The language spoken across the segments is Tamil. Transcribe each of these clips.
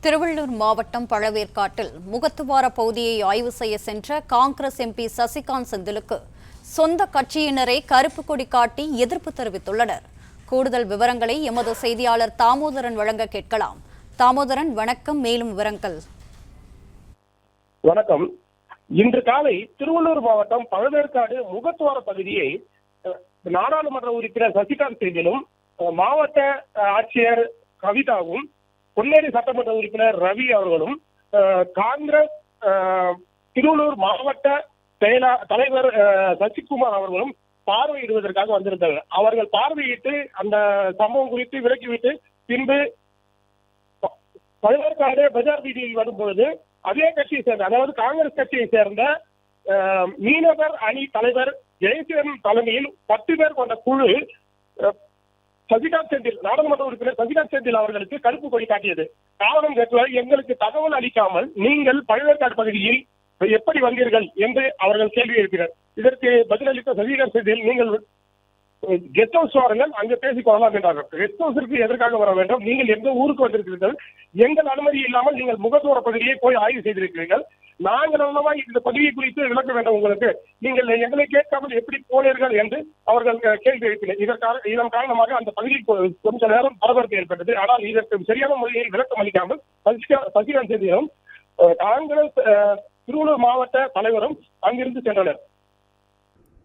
திருவள்ளூர் மாவட்டம் பழவேற்காட்டில் முகத்துவார பகுதியை ஆய்வு செய்ய சென்ற காங்கிரஸ் எம்பி சசிகாந்த் செந்திலுக்கு சொந்த கட்சியினரே கருப்பு கொடி காட்டி எதிர்ப்பு தெரிவித்துள்ளனர். கூடுதல் விவரங்களை எமது செய்தியாளர் தாமோதரன் வழங்க கேட்கலாம். தாமோதரன், வணக்கம். மேலும் விவரங்கள். வணக்கம். இன்று காலை திருவள்ளூர் மாவட்டம் பழவேற்காடு முகத்துவார பகுதியை நாடாளுமன்ற உறுப்பினர் சசிகாந்த் செந்திலும் மாவட்ட ஆட்சியர் கவிதாவும் பொன்னேரி சட்டமன்ற உறுப்பினர் ரவி அவர்களும் காங்கிரஸ் திருவள்ளூர் மாவட்ட தலைவர் சசிகுமார் அவர்களும் பார்வையிடுவதற்காக வந்திருந்தார்கள். அவர்கள் பார்வையிட்டு அந்த சம்பவம் குறித்து விலக்கிவிட்டு பின்பு பழவேற்காடு பஜார் வீதியில் வரும்பொழுது அதே கட்சியை சேர்ந்த, அதாவது காங்கிரஸ் கட்சியை சேர்ந்த மீனவர் அணி தலைவர் ஜெயசீலன் தலைமையில் 10 பேர் கொண்ட குழு சசிகாந்த் செந்தில், நாடாளுமன்ற உறுப்பினர் சசிகாந்த் செந்தில் அவர்களுக்கு கருப்பு கொடி காட்டியது. காரணம் கேட்கல, எங்களுக்கு தகவல் அளிக்காமல் நீங்கள் பழவேற்காடு பகுதியில் எப்படி வந்தீர்கள் என்று அவர்கள் கேள்வி எழுப்பினர். இதற்கு பதிலளித்த சசிகாந்த் செந்தில், நீங்கள் கெஸ்ட் ஹவுஸ் வாருங்கள், அங்கு பேசிக் கொள்ளலாம் என்றார்கள். கெஸ்ட் ஹவுஸிற்கு எதற்காக வர வேண்டும்? நீங்கள் எந்த ஊருக்கு வந்திருக்கிறீர்கள்? எங்கள் அனுமதி இல்லாமல் நீங்கள் முகத்துவார பகுதியை போய் ஆய்வு செய்திருக்கிறீர்கள். நாங்கள் அல்லவா இந்த பகுதியை குறித்து விளக்க வேண்டும் உங்களுக்கு. நீங்கள் எங்களை கேட்காமல் எப்படி போனீர்கள் என்று அவர்கள் கேள்வி எழுப்பினர். இதன் காரணமாக அந்த பகுதியில் கொஞ்ச நேரம் பரபரப்பு ஏற்பட்டது. ஆனால் இதற்கு சரியான முறையில் விளக்கம் அளிக்காமல் சசிகாந்த் செந்திலும் காங்கிரஸ் திருவள்ளூர் மாவட்ட தலைவரும் அங்கிருந்து சென்றனர்.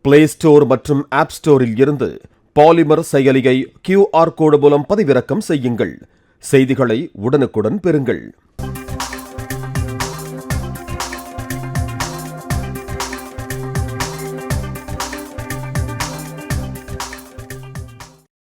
பிளே ஸ்டோர் மற்றும் ஆப் ஸ்டோரில் இருந்து பாலிமர் செயலியை QR கோடு மூலம் பதிவிறக்கம் செய்யுங்கள். செய்திகளை உடனுக்குடன் பெறுங்கள்.